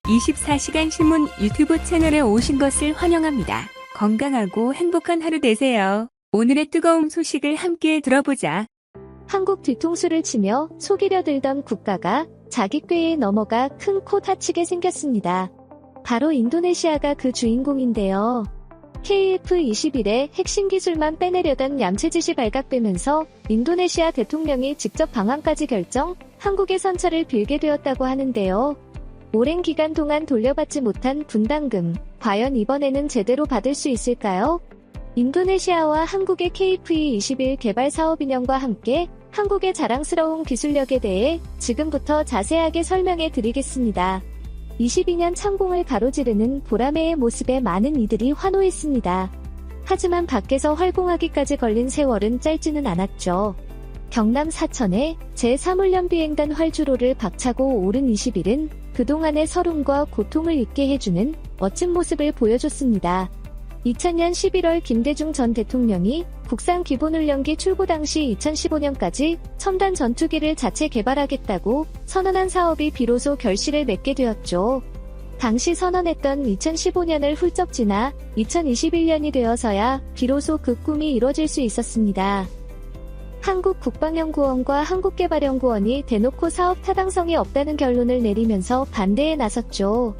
24시간 신문 유튜브 채널에 오신 것을 환영합니다. 건강하고 행복한 하루 되세요. 오늘의 뜨거운 소식을 함께 들어보자. 한국 뒤통수를 치며 속이려 들던 국가가 자기 꾀에 넘어가 큰 코 다치게 생겼습니다. 바로 인도네시아가 그 주인공인데요. KF-21의 핵심 기술만 빼내려던 얌체짓이 발각되면서 인도네시아 대통령이 직접 방한까지 결정, 한국의 선처를 빌게 되었다고 하는데요. 오랜 기간 동안 돌려받지 못한 분담금, 과연 이번에는 제대로 받을 수 있을까요? 인도네시아와 한국의 KF-21 개발 사업 인연과 함께 한국의 자랑스러운 기술력에 대해 지금부터 자세하게 설명해 드리겠습니다. 22년 창공을 가로지르는 보라매의 모습에 많은 이들이 환호했습니다. 하지만 밖에서 활공하기까지 걸린 세월은 짧지는 않았죠. 경남 사천에 제3훈련 비행단 활주로를 박차고 오른 21은 그동안의 서름과 고통을 잊게 해주는 멋진 모습을 보여줬습니다. 2000년 11월 김대중 전 대통령이 국산 기본훈련기 출고 당시 2015년까지 첨단 전투기를 자체 개발하겠다고 선언한 사업이 비로소 결실을 맺게 되었죠. 당시 선언했던 2015년을 훌쩍 지나 2021년이 되어서야 비로소 그 꿈이 이뤄질 수 있었습니다. 한국국방연구원과 한국개발연구원이 대놓고 사업 타당성이 없다는 결론을 내리면서 반대에 나섰죠.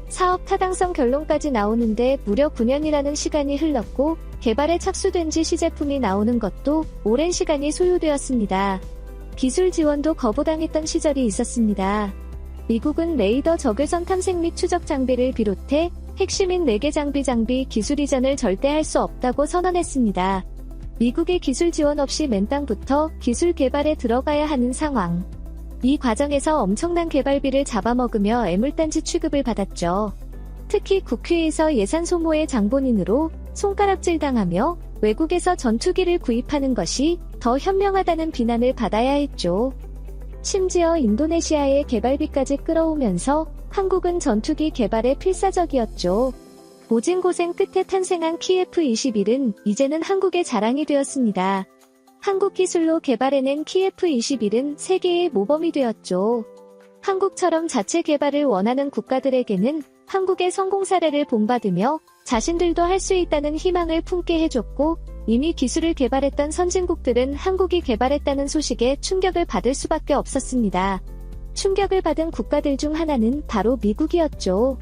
사업 타당성 결론까지 나오는데 무려 9년이라는 시간이 흘렀고 개발에 착수된 지 시제품이 나오는 것도 오랜 시간이 소요되었습니다. 기술 지원도 거부당했던 시절이 있었습니다. 미국은 레이더 적외선 탐색 및 추적 장비를 비롯해 핵심인 4개 장비 기술 이전을 절대 할 수 없다고 선언했습니다. 미국의 기술 지원 없이 맨 땅부터 기술 개발에 들어가야 하는 상황. 이 과정에서 엄청난 개발비를 잡아먹으며 애물단지 취급을 받았죠. 특히 국회에서 예산 소모의 장본인으로 손가락질 당하며 외국에서 전투기를 구입하는 것이 더 현명하다는 비난을 받아야 했죠. 심지어 인도네시아의 개발비까지 끌어오면서 한국은 전투기 개발에 필사적이었죠. 모진 고생 끝에 탄생한 KF-21은 이제는 한국의 자랑이 되었습니다. 한국 기술로 개발해낸 KF-21은 세계의 모범이 되었죠. 한국처럼 자체 개발을 원하는 국가들에게는 한국의 성공 사례를 본받으며 자신들도 할 수 있다는 희망을 품게 해줬고, 이미 기술을 개발했던 선진국들은 한국이 개발했다는 소식에 충격을 받을 수밖에 없었습니다. 충격을 받은 국가들 중 하나는 바로 미국이었죠.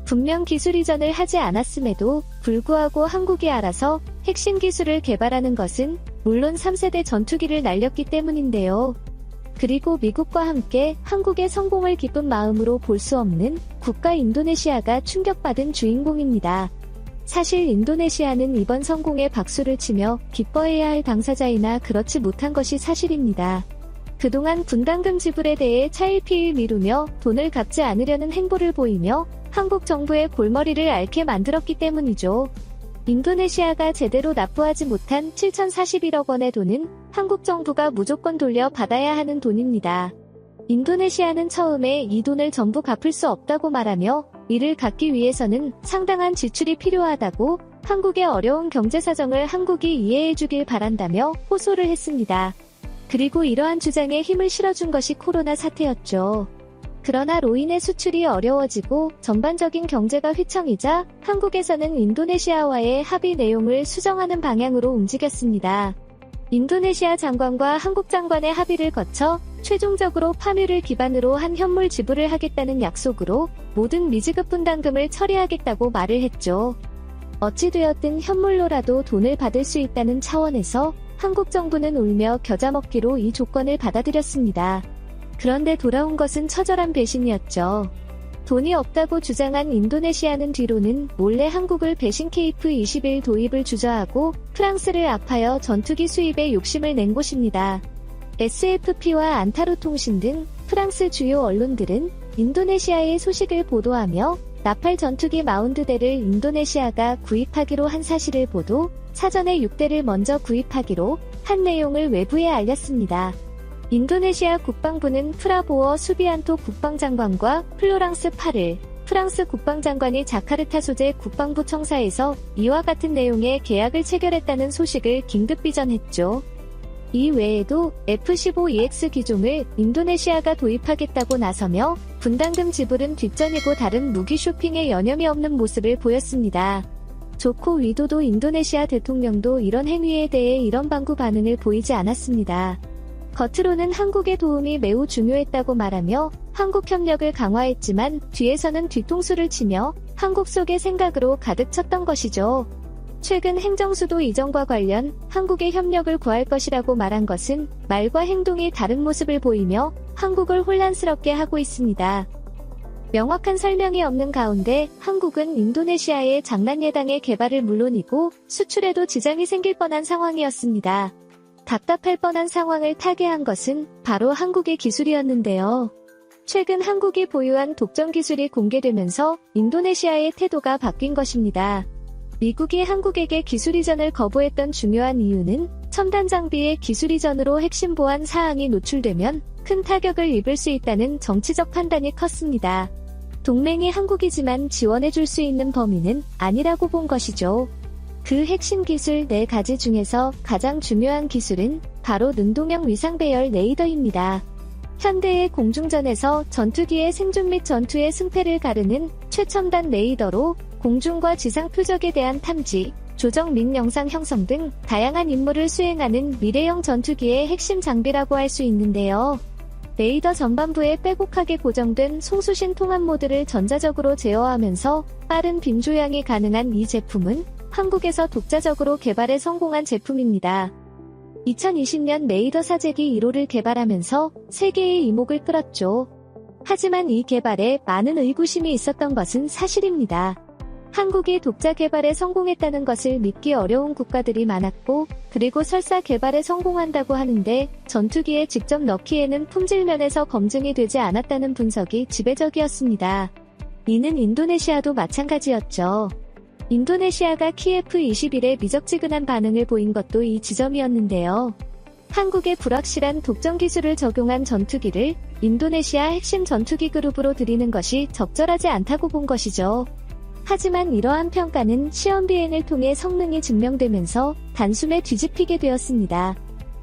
분명 기술 이전을 하지 않았음에도 불구하고 한국이 알아서 핵심 기술을 개발하는 것은 물론 3세대 전투기를 날렸기 때문인데요. 그리고 미국과 함께 한국의 성공을 기쁜 마음으로 볼 수 없는 국가 인도네시아가 충격받은 주인공입니다. 사실 인도네시아는 이번 성공에 박수를 치며 기뻐해야 할 당사자이나 그렇지 못한 것이 사실입니다. 그동안 분담금 지불에 대해 차일피일 미루며 돈을 갚지 않으려는 행보를 보이며 한국 정부의 골머리를 앓게 만들었기 때문이죠. 인도네시아가 제대로 납부하지 못한 7,041억 원의 돈은 한국 정부가 무조건 돌려받아야 하는 돈입니다. 인도네시아는 처음에 이 돈을 전부 갚을 수 없다고 말하며 이를 갚기 위해서는 상당한 지출이 필요하다고 한국의 어려운 경제 사정을 한국이 이해해 주길 바란다며 호소를 했습니다. 그리고 이러한 주장에 힘을 실어준 것이 코로나 사태였죠. 그러나 로 인해 수출이 어려워지고 전반적인 경제가 휘청이자 한국에서는 인도네시아와의 합의 내용을 수정하는 방향으로 움직였습니다. 인도네시아 장관과 한국 장관의 합의를 거쳐 최종적으로 파묘를 기반으로 한 현물 지불을 하겠다는 약속으로 모든 미지급 분담금을 처리하겠다고 말을 했죠. 어찌되었든 현물로라도 돈을 받을 수 있다는 차원에서 한국 정부는 울며 겨자 먹기로 이 조건을 받아들였습니다. 그런데 돌아온 것은 처절한 배신이었죠. 돈이 없다고 주장한 인도네시아는 뒤로는 몰래 한국을 배신 KF-21 도입을 주저하고 프랑스를 압하여 전투기 수입에 욕심을 낸 곳입니다. SFP와 안타루 통신 등 프랑스 주요 언론들은 인도네시아의 소식을 보도하며 나팔 전투기 40대를 인도네시아가 구입하기로 한 사실을 보도, 사전에 6대를 먼저 구입하기로 한 내용을 외부에 알렸습니다. 인도네시아 국방부는 프라보어 수비안토 국방장관과 플로랑스 파를 프랑스 국방장관이 자카르타 소재 국방부 청사에서 이와 같은 내용의 계약을 체결했다는 소식을 긴급 비전했죠. 이 외에도 F-15EX 기종을 인도네시아가 도입하겠다고 나서며 분담금 지불은 뒷전이고 다른 무기 쇼핑에 여념이 없는 모습을 보였습니다. 조코 위도도 인도네시아 대통령도 이런 행위에 대해 이런 방구 반응을 보이지 않았습니다. 겉으로는 한국의 도움이 매우 중요했다고 말하며 한국 협력을 강화했지만 뒤에서는 뒤통수를 치며 한국 속의 생각으로 가득 찼던 것이죠. 최근 행정수도 이전과 관련 한국의 협력을 구할 것이라고 말한 것은 말과 행동이 다른 모습을 보이며 한국을 혼란스럽게 하고 있습니다. 명확한 설명이 없는 가운데 한국은 인도네시아의 장난예당의 개발을 물론이고 수출에도 지장이 생길 뻔한 상황이었습니다. 답답할 뻔한 상황을 타개한 것은 바로 한국의 기술이었는데요. 최근 한국이 보유한 독점 기술이 공개되면서 인도네시아의 태도가 바뀐 것입니다. 미국이 한국에게 기술 이전을 거부했던 중요한 이유는 첨단 장비의 기술 이전으로 핵심 보안 사항이 노출되면 큰 타격을 입을 수 있다는 정치적 판단이 컸습니다. 동맹이 한국이지만 지원해줄 수 있는 범위는 아니라고 본 것이죠. 그 핵심 기술 4가지 중에서 가장 중요한 기술은 바로 능동형 위상 배열 레이더입니다. 현대의 공중전에서 전투기의 생존 및 전투의 승패를 가르는 최첨단 레이더로 공중과 지상 표적에 대한 탐지, 조정 및 영상 형성 등 다양한 임무를 수행하는 미래형 전투기의 핵심 장비라고 할 수 있는데요. 레이더 전반부에 빼곡하게 고정된 송수신 통합 모드를 전자적으로 제어하면서 빠른 빔 조향이 가능한 이 제품은 한국에서 독자적으로 개발에 성공한 제품입니다. 2020년 레이더 사재기 1호를 개발하면서 세계의 이목을 끌었죠. 하지만 이 개발에 많은 의구심이 있었던 것은 사실입니다. 한국이 독자 개발에 성공했다는 것을 믿기 어려운 국가들이 많았고, 그리고 설사 개발에 성공한다고 하는데 전투기에 직접 넣기에는 품질 면에서 검증이 되지 않았다는 분석이 지배적이었습니다. 이는 인도네시아도 마찬가지였죠. 인도네시아가 키F-21에 미적지근한 반응을 보인 것도 이 지점이었는데요. 한국의 불확실한 독점 기술을 적용한 전투기를 인도네시아 핵심 전투기 그룹으로 들이는 것이 적절하지 않다고 본 것이죠. 하지만 이러한 평가는 시험 비행을 통해 성능이 증명되면서 단숨에 뒤집히게 되었습니다.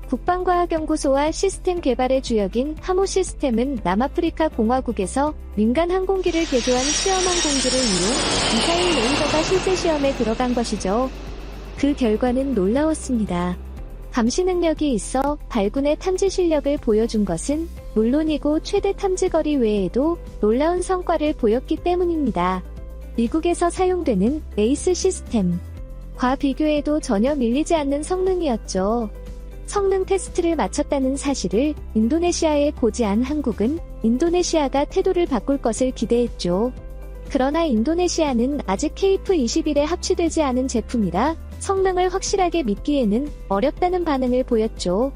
국방과학연구소와 시스템 개발의 주역인 하모 시스템은 남아프리카 공화국에서 민간 항공기를 개조한 시험 항공기를 이룬 미사일 레이더가 실제 시험에 들어간 것이죠. 그 결과는 놀라웠습니다. 감시 능력이 있어 발군의 탐지 실력을 보여준 것은 물론이고 최대 탐지 거리 외에도 놀라운 성과를 보였기 때문입니다. 미국에서 사용되는 에이스 시스템과 비교해도 전혀 밀리지 않는 성능이었죠. 성능 테스트를 마쳤다는 사실을 인도네시아에 고지한 한국은 인도네시아가 태도를 바꿀 것을 기대했죠. 그러나 인도네시아는 아직 KF-21에 합치되지 않은 제품이라 성능을 확실하게 믿기에는 어렵다는 반응을 보였죠.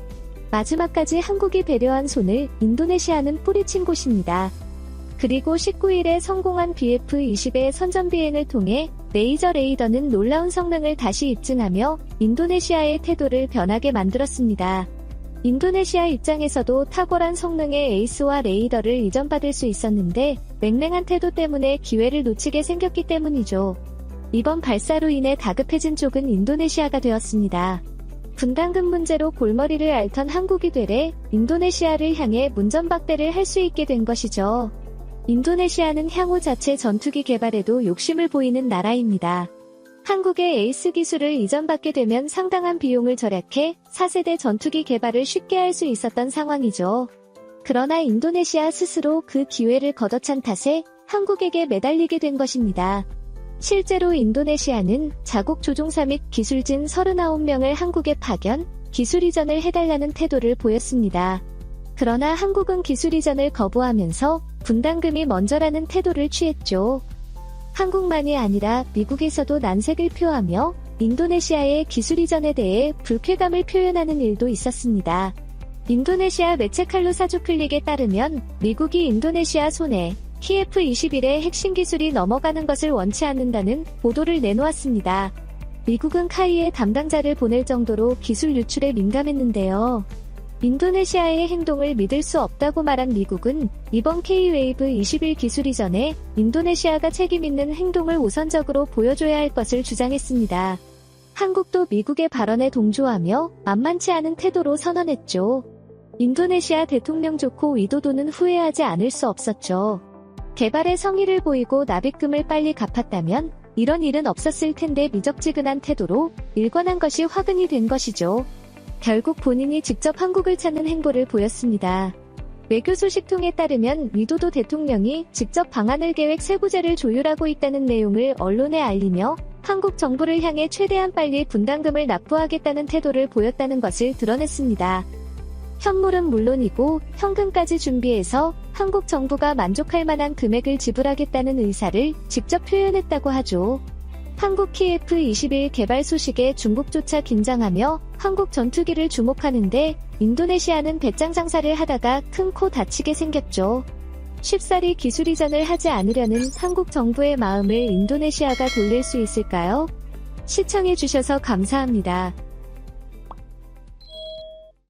마지막까지 한국이 배려한 손을 인도네시아는 뿌리친 곳입니다. 그리고 19일에 성공한 BF-20의 선전 비행을 통해 레이저 레이더는 놀라운 성능을 다시 입증하며 인도네시아의 태도를 변하게 만들었습니다. 인도네시아 입장에서도 탁월한 성능의 에이스와 레이더를 이전받을 수 있었는데 맹랭한 태도 때문에 기회를 놓치게 생겼기 때문이죠. 이번 발사로 인해 다급해진 쪽은 인도네시아가 되었습니다. 분담금 문제로 골머리를 앓던 한국이 되래 인도네시아를 향해 문전박대를 할 수 있게 된 것이죠. 인도네시아는 향후 자체 전투기 개발에도 욕심을 보이는 나라입니다. 한국의 에이스 기술을 이전받게 되면 상당한 비용을 절약해 4세대 전투기 개발을 쉽게 할 수 있었던 상황이죠. 그러나 인도네시아 스스로 그 기회를 걷어찬 탓에 한국에게 매달리게 된 것입니다. 실제로 인도네시아는 자국 조종사 및 기술진 39명을 한국에 파견, 기술 이전을 해달라는 태도를 보였습니다. 그러나 한국은 기술 이전을 거부하면서 분담금이 먼저라는 태도를 취했죠. 한국만이 아니라 미국에서도 난색을 표하며 인도네시아의 기술 이전에 대해 불쾌감을 표현하는 일도 있었습니다. 인도네시아 매체 칼루사주 클릭에 따르면 미국이 인도네시아 손에 KF-21의 핵심 기술이 넘어가는 것을 원치 않는다는 보도를 내놓았습니다. 미국은 카이에 담당자를 보낼 정도로 기술 유출에 민감했는데요. 인도네시아의 행동을 믿을 수 없다고 말한 미국은 이번 K-웨이브 21 기술 이전에 인도네시아가 책임 있는 행동을 우선적으로 보여줘야 할 것을 주장했습니다. 한국도 미국의 발언에 동조하며 만만치 않은 태도로 선언했죠. 인도네시아 대통령 조코 위도도는 후회하지 않을 수 없었죠. 개발에 성의를 보이고 납입금을 빨리 갚았다면 이런 일은 없었을 텐데 미적지근한 태도로 일관한 것이 화근이 된 것이죠. 결국 본인이 직접 한국을 찾는 행보를 보였습니다. 외교 소식통에 따르면 위도도 대통령이 직접 방한을 계획 세 구제를 조율하고 있다는 내용을 언론에 알리며 한국 정부를 향해 최대한 빨리 분담금을 납부하겠다는 태도를 보였다는 것을 드러냈습니다. 현물은 물론이고 현금까지 준비해서 한국 정부가 만족할 만한 금액을 지불하겠다는 의사를 직접 표현했다고 하죠. 한국 KF-21 개발 소식에 중국조차 긴장하며 한국 전투기를 주목하는데 인도네시아는 배짱 장사를 하다가 큰 코 다치게 생겼죠. 쉽사리 기술 이전을 하지 않으려는 한국 정부의 마음을 인도네시아가 돌릴 수 있을까요? 시청해주셔서 감사합니다.